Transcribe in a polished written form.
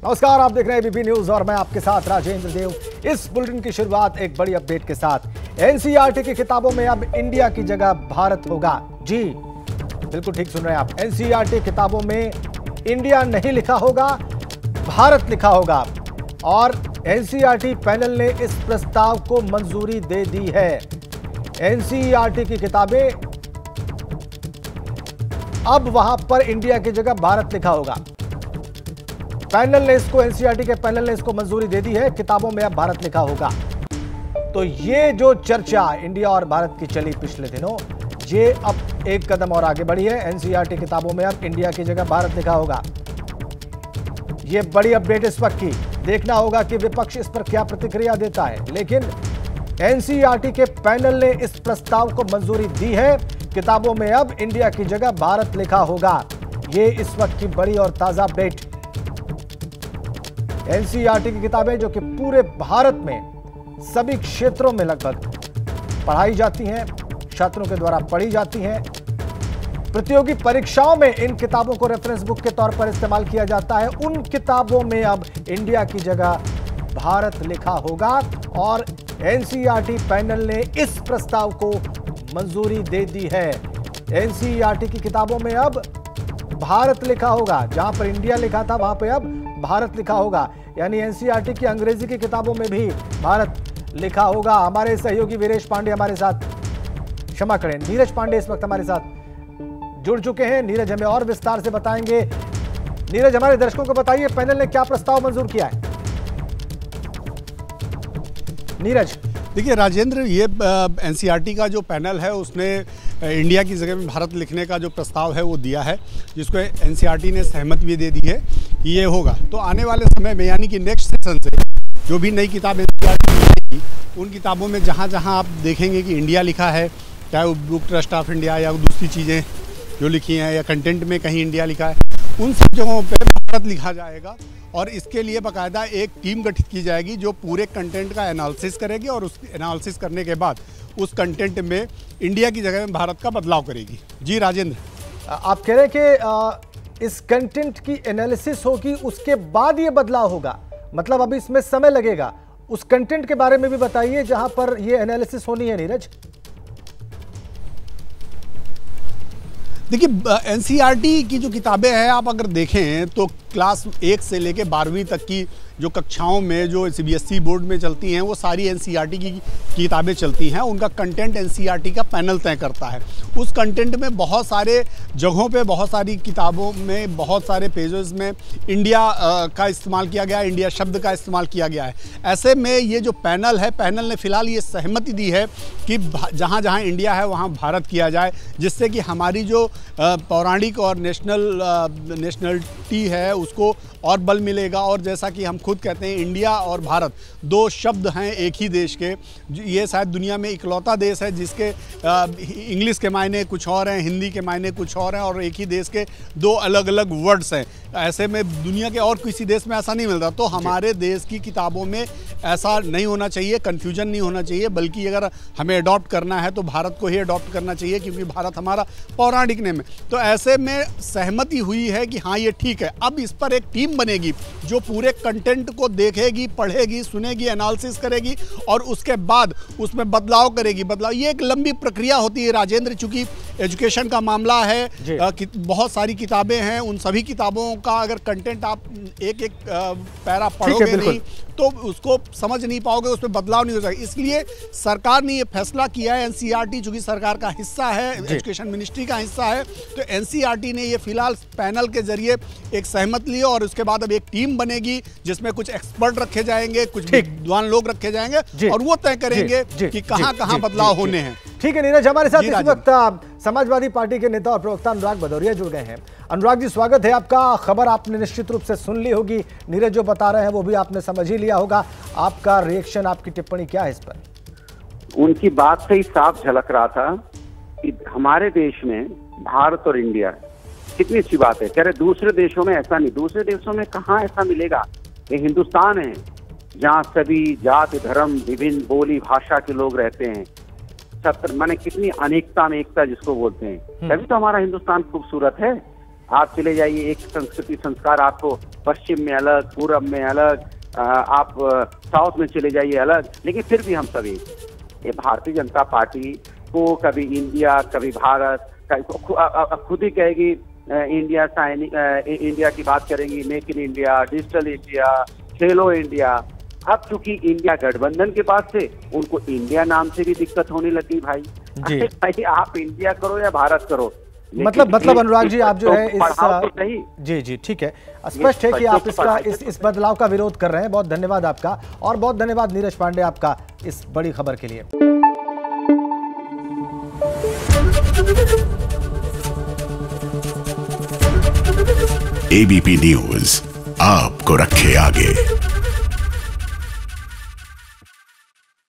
नमस्कार, आप देख रहे हैं एबीपी न्यूज और मैं आपके साथ राजेंद्र देव। इस बुलेटिन की शुरुआत एक बड़ी अपडेट के साथ। एनसीईआरटी की किताबों में अब इंडिया की जगह भारत होगा। जी बिल्कुल ठीक सुन रहे हैं आप। एनसीईआरटी किताबों में इंडिया नहीं लिखा होगा, भारत लिखा होगा। और एनसीईआरटी पैनल ने इस प्रस्ताव को मंजूरी दे दी है। एनसीईआरटी की किताबें अब वहां पर इंडिया की जगह भारत लिखा होगा। पैनल ने इसको, एनसीईआरटी के पैनल ने इसको मंजूरी दे दी है। किताबों में अब भारत लिखा होगा। तो ये जो चर्चा इंडिया और भारत की चली पिछले दिनों, ये अब एक कदम और आगे बढ़ी है। एनसीईआरटी किताबों में अब इंडिया की जगह भारत लिखा होगा। ये बड़ी अपडेट इस वक्त की। देखना होगा कि विपक्ष इस पर क्या प्रतिक्रिया देता है, लेकिन एनसीईआरटी के पैनल ने इस प्रस्ताव को मंजूरी दी है। किताबों में अब इंडिया की जगह भारत लिखा होगा। ये इस वक्त की बड़ी और ताजा अपडेट। एनसीईआरटी की किताबें जो कि पूरे भारत में सभी क्षेत्रों में लगभग पढ़ाई जाती हैं, छात्रों के द्वारा पढ़ी जाती हैं। प्रतियोगी परीक्षाओं में इन किताबों को रेफरेंस बुक के तौर पर इस्तेमाल किया जाता है। उन किताबों में अब इंडिया की जगह भारत लिखा होगा और एनसीईआरटी पैनल ने इस प्रस्ताव को मंजूरी दे दी है। एनसीईआरटी की किताबों में अब भारत लिखा होगा। जहां पर इंडिया लिखा था वहां पर अब भारत लिखा होगा। यानी एनसीईआरटी की अंग्रेजी की किताबों में भी भारत लिखा होगा। हमारे सहयोगी वीरेश पांडे हमारे साथ, क्षमा करें, नीरज पांडे इस वक्त हमारे साथ जुड़ चुके हैं। नीरज हमें और विस्तार से बताएंगे। नीरज, हमारे दर्शकों को बताइए पैनल ने क्या प्रस्ताव मंजूर किया है। नीरज। देखिए राजेंद्र, ये एनसीईआरटी का जो पैनल है उसने इंडिया की जगह में भारत लिखने का जो प्रस्ताव है वो दिया है, जिसको एनसीईआरटी ने सहमति भी दे दी है कि ये होगा। तो आने वाले समय में यानी कि नेक्स्ट सेशन से जो भी नई किताब एनसीईआरटी लिखेगी, उन किताबों में जहाँ जहाँ आप देखेंगे कि इंडिया लिखा है, चाहे वो बुक ट्रस्ट ऑफ इंडिया या दूसरी चीज़ें जो लिखी हैं या कंटेंट में कहीं इंडिया लिखा है, उन सब जगहों पर भारत लिखा जाएगा। और इसके लिए बाकायदा एक टीम गठित की जाएगी जो पूरे कंटेंट का एनालिसिस करेगी और उस एनालिसिस करने के बाद उस कंटेंट में इंडिया की जगह में भारत का बदलाव करेगी। जी राजेंद्र, आप कह रहे हैं कि इस कंटेंट की एनालिसिस होगी, उसके बाद ये बदलाव होगा, मतलब अभी इसमें समय लगेगा। उस कंटेंट के बारे में भी बताइए जहां पर ये एनालिसिस होनी है। नीरज, देखिए एनसीईआरटी की जो किताबें हैं, आप अगर देखें तो क्लास 1 से लेकर 12वीं तक की जो कक्षाओं में जो सीबीएसई बोर्ड में चलती हैं, वो सारी एनसीईआरटी की किताबें चलती हैं। उनका कंटेंट एनसीईआरटी का पैनल तय करता है। उस कंटेंट में बहुत सारे जगहों पे, बहुत सारी किताबों में, बहुत सारे पेजेस में इंडिया का इस्तेमाल किया गया है, इंडिया शब्द का इस्तेमाल किया गया है। ऐसे में ये जो पैनल है, पैनल ने फिलहाल ये सहमति दी है कि जहाँ जहाँ इंडिया है वहाँ भारत किया जाए, जिससे कि हमारी जो पौराणिक और नेशनलिटी है उसको और बल मिलेगा। और जैसा कि हम खुद कहते हैं, इंडिया और भारत दो शब्द हैं एक ही देश के। ये शायद दुनिया में इकलौता देश है जिसके इंग्लिश के मायने कुछ और हैं, हिंदी के मायने कुछ और हैं, और एक ही देश के दो अलग अलग वर्ड्स हैं। ऐसे में दुनिया के और किसी देश में ऐसा नहीं मिलता। तो हमारे देश की किताबों में ऐसा नहीं होना चाहिए, कन्फ्यूजन नहीं होना चाहिए, बल्कि अगर हमें अडॉप्ट करना है तो भारत को ही अडॉप्ट करना चाहिए, क्योंकि भारत हमारा पौराणिक नेम है। तो ऐसे में सहमति हुई है कि हाँ ये ठीक है। अब इस पर एक टीम बनेगी जो पूरे कंटेंट को देखेगी, पढ़ेगी, सुनेगी, एनालिसिस करेगी और उसके बाद उसमें बदलाव करेगी। बदलाव ये एक लंबी प्रक्रिया होती है राजेंद्र, चूंकि एजुकेशन का मामला है, बहुत सारी किताबें हैं, उन सभी किताबों का अगर कंटेंट आप एक एक पैरा पढ़ोगे नहीं तो उसको समझ नहीं पाओगे, उसमें बदलाव नहीं हो जाएगा। इसलिए सरकार ने ये फैसला किया है, एनसीईआरटी चूंकि सरकार का हिस्सा है, एजुकेशन मिनिस्ट्री का हिस्सा है, तो एनसीईआरटी ने ये फिलहाल पैनल के जरिए एक सहमति ली और उसके बाद अब एक टीम बनेगी जिसमें कुछ एक्सपर्ट रखे जाएंगे, कुछ विद्वान लोग रखे जाएंगे और वो तय करेंगे कि कहां कहां बदलाव होने हैं। ठीक है नीरज, हमारे साथ इस वक्त समाजवादी पार्टी के नेता और प्रवक्ता अनुराग भदौरिया जुड़ गए हैं। अनुराग जी, स्वागत है आपका। खबर आपने निश्चित रूप से सुन ली होगी, नीरज जो बता रहे हैं वो भी आपने समझ ही लिया होगा। आपका रिएक्शन, आपकी टिप्पणी क्या है इस पर? उनकी बात से ही साफ झलक रहा था कि हमारे देश में भारत और इंडिया, कितनी अच्छी बात है। कह रहे दूसरे देशों में ऐसा नहीं, दूसरे देशों में कहाँ ऐसा मिलेगा। ये हिंदुस्तान है जहाँ सभी जाति धर्म विभिन्न बोली भाषा के लोग रहते हैं। माने कितनी अनेकता में एकता जिसको बोलते हैं, तभी तो हमारा हिंदुस्तान खूबसूरत है। आप चले जाइए, एक संस्कृति संस्कार आपको पश्चिम में अलग, पूरब में अलग, आप साउथ में चले जाइए अलग, लेकिन फिर भी हम सभी, ये भारतीय जनता पार्टी को कभी इंडिया, कभी भारत, खुद ही कहेगी इंडिया इंडिया की बात करेंगी, make in India, digital India, Khelo India. अब चूंकि इंडिया गठबंधन के पास से उनको इंडिया नाम से भी दिक्कत होने लगी भाई। जी। भाई आप इंडिया करो या भारत करो, मतलब अनुराग जी, आप जो है इस जी जी ठीक है, स्पष्ट है कि आप इसका इस बदलाव का विरोध कर रहे हैं। बहुत धन्यवाद आपका, और बहुत धन्यवाद नीरज पांडे आपका इस बड़ी खबर के लिए। एबीपी न्यूज आपको रखे आगे।